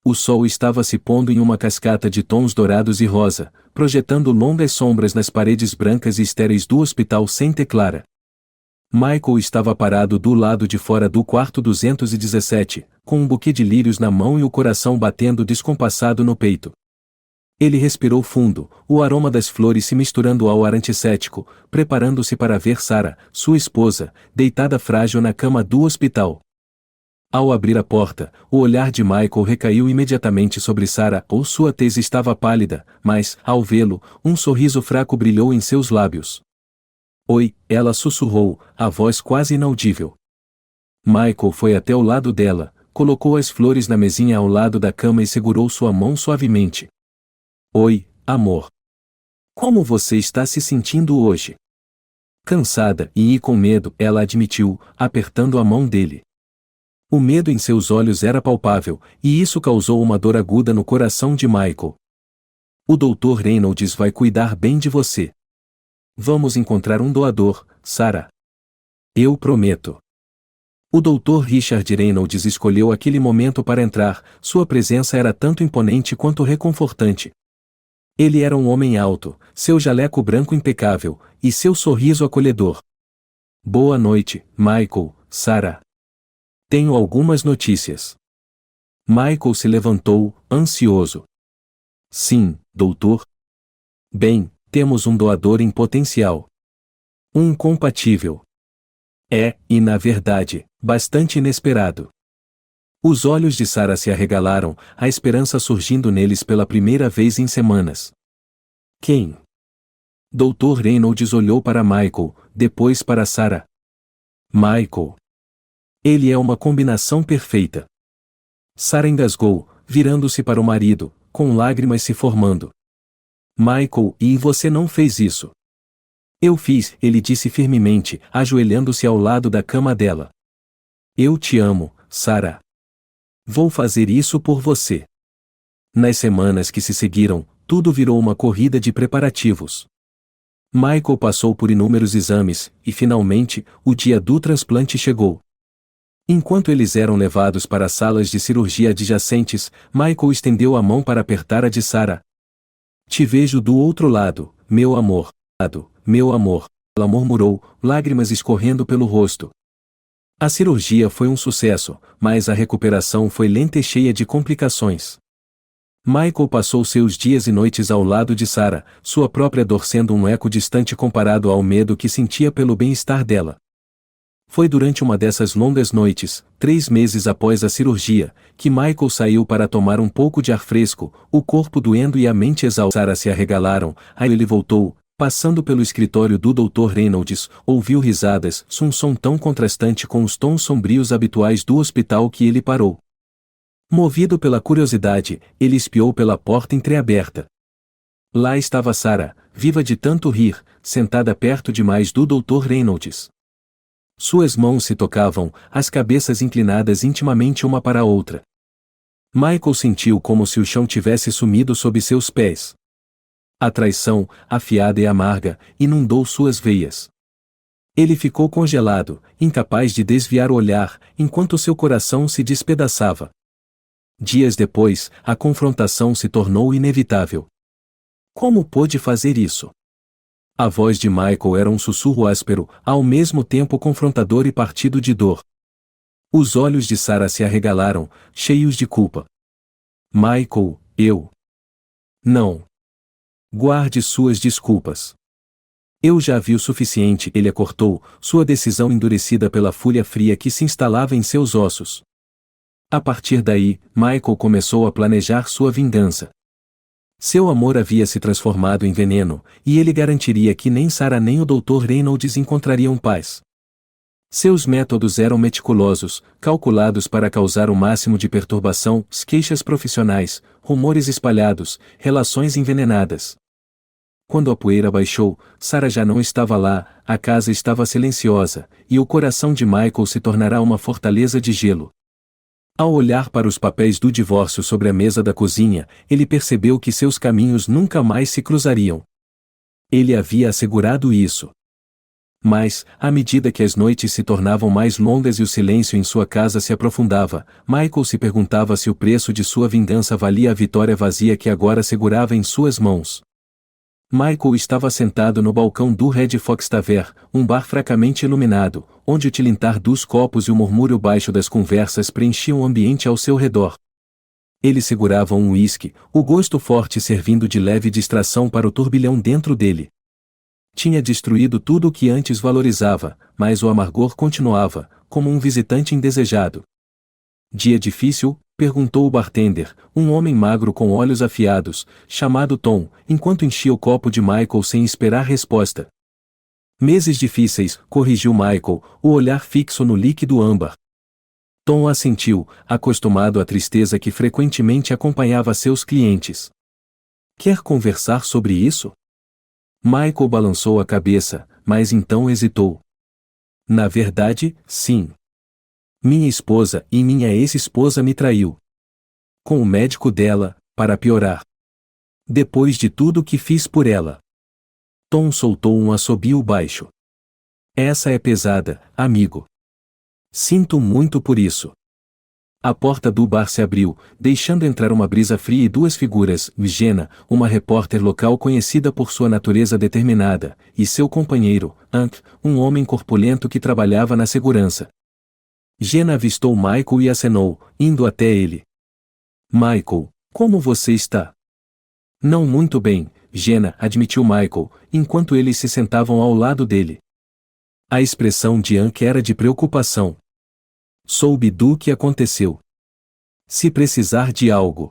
O sol estava se pondo em uma cascata de tons dourados e rosa, projetando longas sombras nas paredes brancas e estéreis do hospital Santa Clara. Michael estava parado do lado de fora do quarto 217, com um buquê de lírios na mão e o coração batendo descompassado no peito. Ele respirou fundo, o aroma das flores se misturando ao ar antisséptico, preparando-se para ver Sarah, sua esposa, deitada frágil na cama do hospital. Ao abrir a porta, o olhar de Michael recaiu imediatamente sobre Sarah. Sua tez estava pálida, mas, ao vê-lo, um sorriso fraco brilhou em seus lábios. Oi, ela sussurrou, a voz quase inaudível. Michael foi até o lado dela, colocou as flores na mesinha ao lado da cama e segurou sua mão suavemente. Oi, amor. Como você está se sentindo hoje? Cansada e com medo, ela admitiu, apertando a mão dele. O medo em seus olhos era palpável, e isso causou uma dor aguda no coração de Michael. O Dr. Reynolds vai cuidar bem de você. Vamos encontrar um doador, Sarah. Eu prometo. O Dr. Richard Reynolds escolheu aquele momento para entrar, sua presença era tanto imponente quanto reconfortante. Ele era um homem alto, seu jaleco branco impecável, e seu sorriso acolhedor. Boa noite, Michael, Sarah. Tenho algumas notícias. Michael se levantou, ansioso. Sim, doutor. Bem, temos um doador em potencial. Um compatível. E, na verdade, bastante inesperado. Os olhos de Sarah se arregalaram, a esperança surgindo neles pela primeira vez em semanas. Quem? Dr. Reynolds olhou para Michael, depois para Sarah. Michael. Ele é uma combinação perfeita. Sarah engasgou, virando-se para o marido, com lágrimas se formando. Michael, e você não fez isso? Eu fiz, ele disse firmemente, ajoelhando-se ao lado da cama dela. Eu te amo, Sarah. Vou fazer isso por você. Nas semanas que se seguiram, tudo virou uma corrida de preparativos. Michael passou por inúmeros exames, e finalmente, o dia do transplante chegou. Enquanto eles eram levados para as salas de cirurgia adjacentes, Michael estendeu a mão para apertar a de Sarah. Te vejo do outro lado, meu amor. Meu amor. Ela murmurou, lágrimas escorrendo pelo rosto. A cirurgia foi um sucesso, mas a recuperação foi lenta e cheia de complicações. Michael passou seus dias e noites ao lado de Sarah, sua própria dor sendo um eco distante comparado ao medo que sentia pelo bem-estar dela. Foi durante uma dessas longas noites, 3 meses após a cirurgia, que Michael saiu para tomar um pouco de ar fresco, o corpo doendo e a mente exausta. Sarah se arregalaram, aí ele voltou, passando pelo escritório do Dr. Reynolds, ouviu risadas, um som tão contrastante com os tons sombrios habituais do hospital que ele parou. Movido pela curiosidade, ele espiou pela porta entreaberta. Lá estava Sarah, viva de tanto rir, sentada perto demais do Dr. Reynolds. Suas mãos se tocavam, as cabeças inclinadas intimamente uma para a outra. Michael sentiu como se o chão tivesse sumido sob seus pés. A traição, afiada e amarga, inundou suas veias. Ele ficou congelado, incapaz de desviar o olhar, enquanto seu coração se despedaçava. Dias depois, a confrontação se tornou inevitável. Como pôde fazer isso? A voz de Michael era um sussurro áspero, ao mesmo tempo confrontador e partido de dor. Os olhos de Sarah se arregalaram, cheios de culpa. Michael, eu. Não. Guarde suas desculpas. Eu já vi o suficiente, ele a cortou, sua decisão endurecida pela fúria fria que se instalava em seus ossos. A partir daí, Michael começou a planejar sua vingança. Seu amor havia se transformado em veneno, e ele garantiria que nem Sarah nem o Dr. Reynolds encontrariam paz. Seus métodos eram meticulosos, calculados para causar o máximo de perturbação, queixas profissionais, rumores espalhados, relações envenenadas. Quando a poeira baixou, Sarah já não estava lá, a casa estava silenciosa, e o coração de Michael se tornará uma fortaleza de gelo. Ao olhar para os papéis do divórcio sobre a mesa da cozinha, ele percebeu que seus caminhos nunca mais se cruzariam. Ele havia assegurado isso. Mas, à medida que as noites se tornavam mais longas e o silêncio em sua casa se aprofundava, Michael se perguntava se o preço de sua vingança valia a vitória vazia que agora segurava em suas mãos. Michael estava sentado no balcão do Red Fox Tavern, um bar fracamente iluminado, onde o tilintar dos copos e o murmúrio baixo das conversas preenchiam o ambiente ao seu redor. Ele segurava um uísque, o gosto forte servindo de leve distração para o turbilhão dentro dele. Tinha destruído tudo o que antes valorizava, mas o amargor continuava, como um visitante indesejado. Dia difícil? Perguntou o bartender, um homem magro com olhos afiados, chamado Tom, enquanto enchia o copo de Michael sem esperar resposta. Meses difíceis, corrigiu Michael, o olhar fixo no líquido âmbar. Tom assentiu, acostumado à tristeza que frequentemente acompanhava seus clientes. Quer conversar sobre isso? Michael balançou a cabeça, mas então hesitou. Na verdade, sim. Minha esposa e minha ex-esposa me traiu. Com o médico dela, para piorar. Depois de tudo que fiz por ela. Tom soltou um assobio baixo. Essa é pesada, amigo. Sinto muito por isso. A porta do bar se abriu, deixando entrar uma brisa fria e duas figuras, Jenna, uma repórter local conhecida por sua natureza determinada, e seu companheiro, Hank, um homem corpulento que trabalhava na segurança. Jenna avistou Michael e acenou, indo até ele. Michael, como você está? Não muito bem, Jenna, admitiu Michael, enquanto eles se sentavam ao lado dele. A expressão de Hank era de preocupação. Soube do que aconteceu. Se precisar de algo.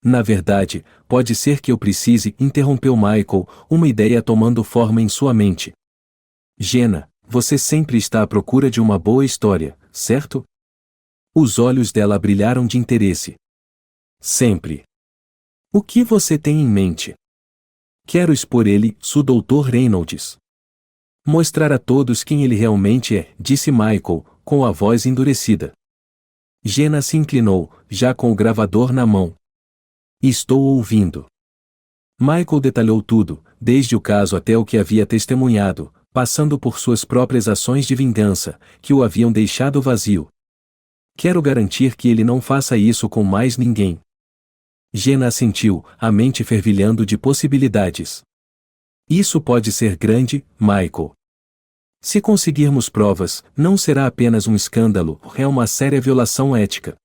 Na verdade, pode ser que eu precise, interrompeu Michael, uma ideia tomando forma em sua mente. Jenna, você sempre está à procura de uma boa história, certo? Os olhos dela brilharam de interesse. Sempre. O que você tem em mente? Quero expor ele, o Dr. Reynolds. Mostrar a todos quem ele realmente é, disse Michael, com a voz endurecida. Jenna se inclinou, já com o gravador na mão. Estou ouvindo. Michael detalhou tudo, desde o caso até o que havia testemunhado, passando por suas próprias ações de vingança, que o haviam deixado vazio. Quero garantir que ele não faça isso com mais ninguém. Jenna assentiu, a mente fervilhando de possibilidades. Isso pode ser grande, Michael. Se conseguirmos provas, não será apenas um escândalo, é uma séria violação ética.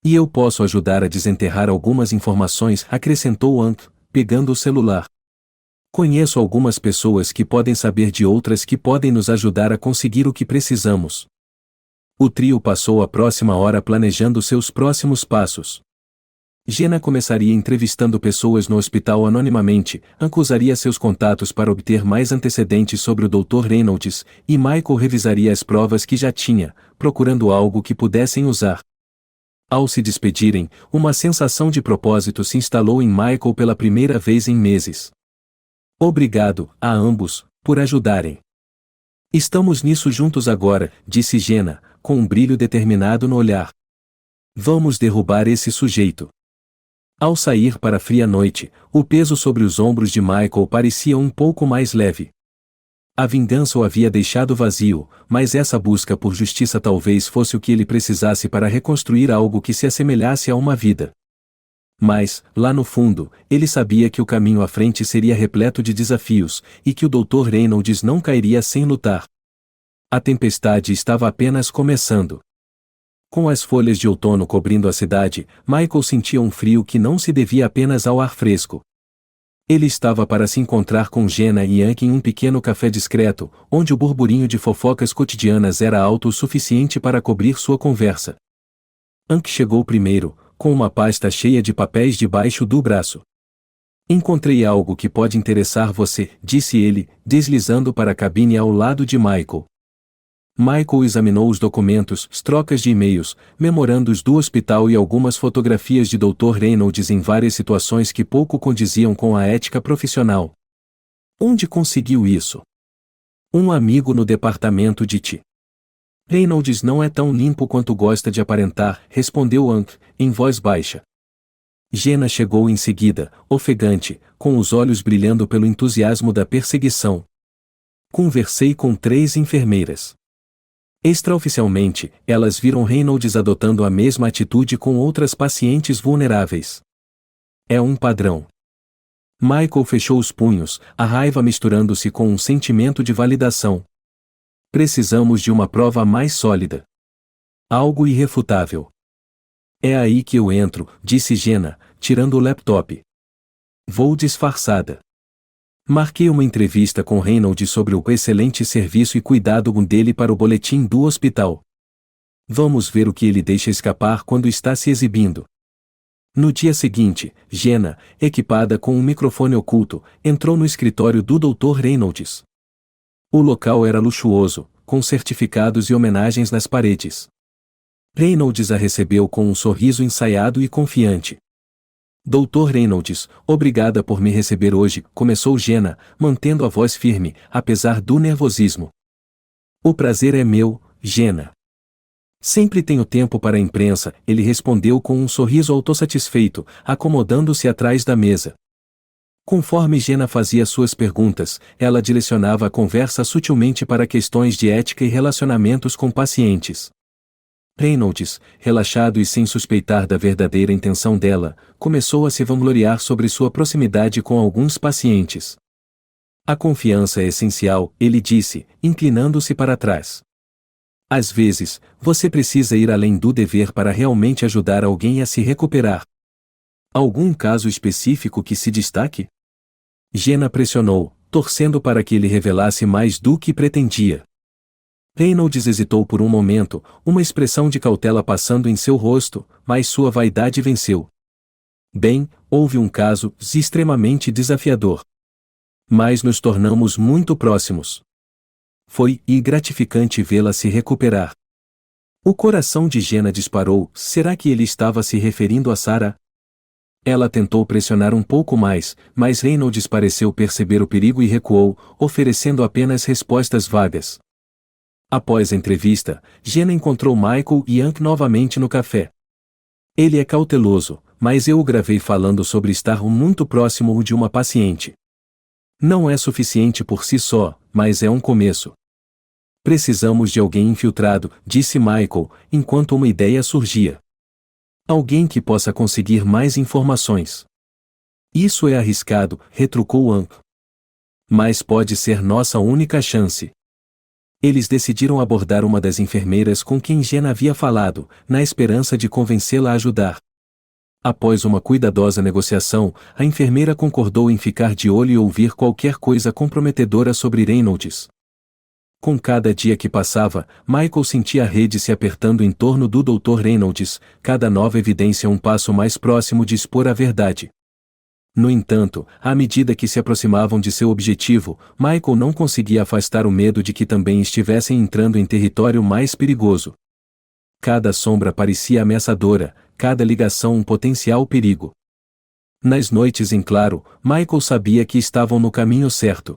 E eu posso ajudar a desenterrar algumas informações, acrescentou Hank, pegando o celular. Conheço algumas pessoas que podem saber de outras que podem nos ajudar a conseguir o que precisamos. O trio passou a próxima hora planejando seus próximos passos. Jenna começaria entrevistando pessoas no hospital anonimamente, Hank usaria seus contatos para obter mais antecedentes sobre o Dr. Reynolds, e Michael revisaria as provas que já tinha, procurando algo que pudessem usar. Ao se despedirem, uma sensação de propósito se instalou em Michael pela primeira vez em meses. Obrigado, a ambos, por ajudarem. Estamos nisso juntos agora, disse Jenna, com um brilho determinado no olhar. Vamos derrubar esse sujeito. Ao sair para a fria noite, o peso sobre os ombros de Michael parecia um pouco mais leve. A vingança o havia deixado vazio, mas essa busca por justiça talvez fosse o que ele precisasse para reconstruir algo que se assemelhasse a uma vida. Mas, lá no fundo, ele sabia que o caminho à frente seria repleto de desafios, e que o Dr. Reynolds não cairia sem lutar. A tempestade estava apenas começando. Com as folhas de outono cobrindo a cidade, Michael sentia um frio que não se devia apenas ao ar fresco. Ele estava para se encontrar com Jenna e Hank em um pequeno café discreto, onde o burburinho de fofocas cotidianas era alto o suficiente para cobrir sua conversa. Hank chegou primeiro, com uma pasta cheia de papéis debaixo do braço. Encontrei algo que pode interessar você, disse ele, deslizando para a cabine ao lado de Michael. Michael examinou os documentos, trocas de e-mails, memorandos do hospital e algumas fotografias de Dr. Reynolds em várias situações que pouco condiziam com a ética profissional. Onde conseguiu isso? Um amigo no departamento de T. Reynolds não é tão limpo quanto gosta de aparentar, respondeu Hank, em voz baixa. Jenna chegou em seguida, ofegante, com os olhos brilhando pelo entusiasmo da perseguição. Conversei com 3 enfermeiras. Extraoficialmente, elas viram Reynolds adotando a mesma atitude com outras pacientes vulneráveis. É um padrão. Michael fechou os punhos, a raiva misturando-se com um sentimento de validação. Precisamos de uma prova mais sólida. Algo irrefutável. É aí que eu entro, disse Jenna, tirando o laptop. Vou disfarçada. Marquei uma entrevista com Reynolds sobre o excelente serviço e cuidado dele para o boletim do hospital. Vamos ver o que ele deixa escapar quando está se exibindo. No dia seguinte, Jenna, equipada com um microfone oculto, entrou no escritório do Dr. Reynolds. O local era luxuoso, com certificados e homenagens nas paredes. Reynolds a recebeu com um sorriso ensaiado e confiante. Dr. Reynolds, obrigada por me receber hoje, começou Jenna, mantendo a voz firme, apesar do nervosismo. O prazer é meu, Jenna. Sempre tenho tempo para a imprensa, ele respondeu com um sorriso autossatisfeito, acomodando-se atrás da mesa. Conforme Jenna fazia suas perguntas, ela direcionava a conversa sutilmente para questões de ética e relacionamentos com pacientes. Reynolds, relaxado e sem suspeitar da verdadeira intenção dela, começou a se vangloriar sobre sua proximidade com alguns pacientes. A confiança é essencial, ele disse, inclinando-se para trás. Às vezes, você precisa ir além do dever para realmente ajudar alguém a se recuperar. Algum caso específico que se destaque? Jenna pressionou, torcendo para que ele revelasse mais do que pretendia. Reynolds hesitou por um momento, uma expressão de cautela passando em seu rosto, mas sua vaidade venceu. Bem, houve um caso extremamente desafiador. Mas nos tornamos muito próximos. Foi gratificante vê-la se recuperar. O coração de Jenna disparou. Será que ele estava se referindo a Sarah? Ela tentou pressionar um pouco mais, mas Reynolds pareceu perceber o perigo e recuou, oferecendo apenas respostas vagas. Após a entrevista, Jenna encontrou Michael e Hank novamente no café. Ele é cauteloso, mas eu o gravei falando sobre estar muito próximo de uma paciente. Não é suficiente por si só, mas é um começo. Precisamos de alguém infiltrado, disse Michael, enquanto uma ideia surgia. Alguém que possa conseguir mais informações. Isso é arriscado, retrucou Hank. Mas pode ser nossa única chance. Eles decidiram abordar uma das enfermeiras com quem Jenna havia falado, na esperança de convencê-la a ajudar. Após uma cuidadosa negociação, a enfermeira concordou em ficar de olho e ouvir qualquer coisa comprometedora sobre Reynolds. Com cada dia que passava, Michael sentia a rede se apertando em torno do Dr. Reynolds, cada nova evidência um passo mais próximo de expor a verdade. No entanto, à medida que se aproximavam de seu objetivo, Michael não conseguia afastar o medo de que também estivessem entrando em território mais perigoso. Cada sombra parecia ameaçadora, cada ligação um potencial perigo. Nas noites em claro, Michael sabia que estavam no caminho certo.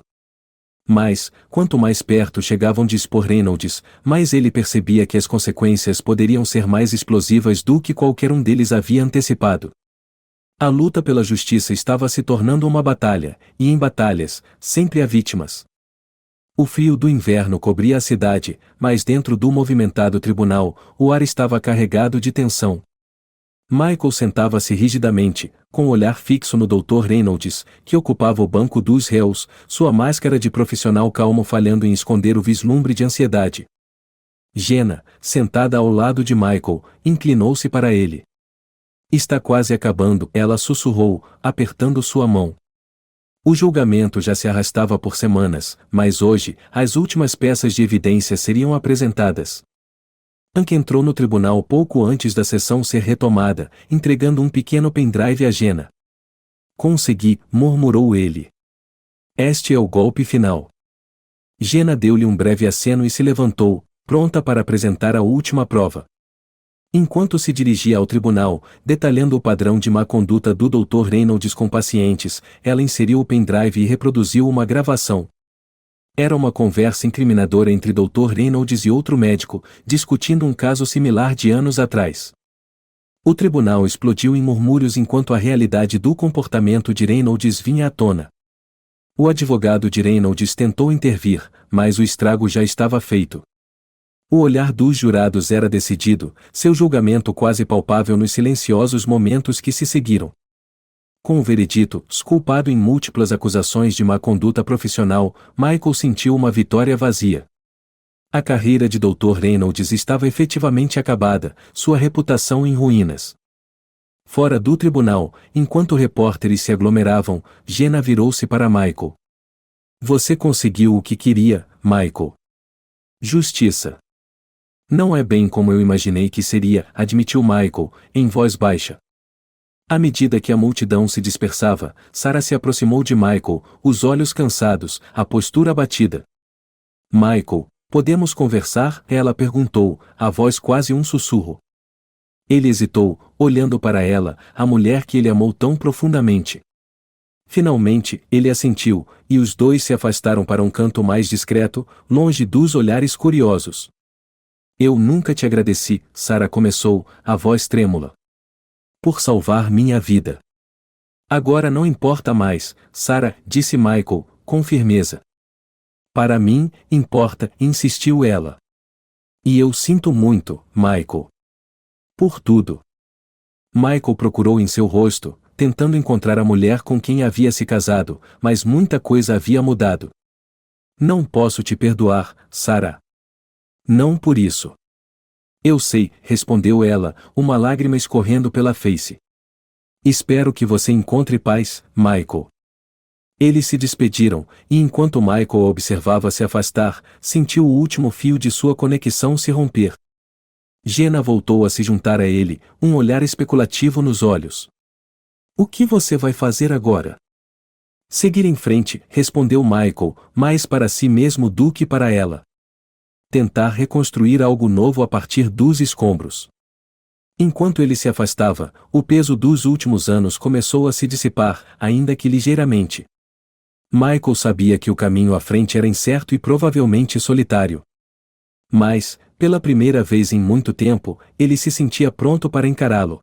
Mas, quanto mais perto chegavam de expor Reynolds, mais ele percebia que as consequências poderiam ser mais explosivas do que qualquer um deles havia antecipado. A luta pela justiça estava se tornando uma batalha, e em batalhas, sempre há vítimas. O frio do inverno cobria a cidade, mas dentro do movimentado tribunal, o ar estava carregado de tensão. Michael sentava-se rigidamente, com o olhar fixo no Dr. Reynolds, que ocupava o banco dos réus, sua máscara de profissional calmo falhando em esconder o vislumbre de ansiedade. Jenna, sentada ao lado de Michael, inclinou-se para ele. Está quase acabando, ela sussurrou, apertando sua mão. O julgamento já se arrastava por semanas, mas hoje, as últimas peças de evidência seriam apresentadas. Hank entrou no tribunal pouco antes da sessão ser retomada, entregando um pequeno pendrive a Jenna. Consegui, murmurou ele. Este é o golpe final. Jenna deu-lhe um breve aceno e se levantou, pronta para apresentar a última prova. Enquanto se dirigia ao tribunal, detalhando o padrão de má conduta do Dr. Reynolds com pacientes, ela inseriu o pendrive e reproduziu uma gravação. Era uma conversa incriminadora entre Dr. Reynolds e outro médico, discutindo um caso similar de anos atrás. O tribunal explodiu em murmúrios enquanto a realidade do comportamento de Reynolds vinha à tona. O advogado de Reynolds tentou intervir, mas o estrago já estava feito. O olhar dos jurados era decidido, seu julgamento quase palpável nos silenciosos momentos que se seguiram. Com o veredito, culpado em múltiplas acusações de má conduta profissional, Michael sentiu uma vitória vazia. A carreira de Dr. Reynolds estava efetivamente acabada, sua reputação em ruínas. Fora do tribunal, enquanto repórteres se aglomeravam, Jenna virou-se para Michael. Você conseguiu o que queria, Michael. Justiça. Não é bem como eu imaginei que seria, admitiu Michael, em voz baixa. À medida que a multidão se dispersava, Sarah se aproximou de Michael, os olhos cansados, a postura abatida. Michael, podemos conversar? Ela perguntou, a voz quase um sussurro. Ele hesitou, olhando para ela, a mulher que ele amou tão profundamente. Finalmente, ele assentiu, e os dois se afastaram para um canto mais discreto, longe dos olhares curiosos. Eu nunca te agradeci, Sarah começou, a voz trêmula. Por salvar minha vida. Agora não importa mais, Sarah, disse Michael, com firmeza. Para mim, importa, insistiu ela. E eu sinto muito, Michael. Por tudo. Michael procurou em seu rosto, tentando encontrar a mulher com quem havia se casado, mas muita coisa havia mudado. Não posso te perdoar, Sarah. Não por isso. Eu sei, respondeu ela, uma lágrima escorrendo pela face. Espero que você encontre paz, Michael. Eles se despediram, e enquanto Michael a observava se afastar, sentiu o último fio de sua conexão se romper. Jenna voltou a se juntar a ele, um olhar especulativo nos olhos. O que você vai fazer agora? Seguir em frente, respondeu Michael, mais para si mesmo do que para ela. Tentar reconstruir algo novo a partir dos escombros. Enquanto ele se afastava, o peso dos últimos anos começou a se dissipar, ainda que ligeiramente. Michael sabia que o caminho à frente era incerto e provavelmente solitário. Mas, pela primeira vez em muito tempo, ele se sentia pronto para encará-lo.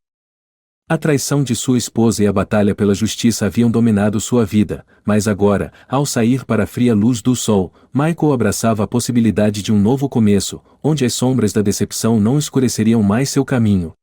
A traição de sua esposa e a batalha pela justiça haviam dominado sua vida, mas agora, ao sair para a fria luz do sol, Michael abraçava a possibilidade de um novo começo, onde as sombras da decepção não escureceriam mais seu caminho.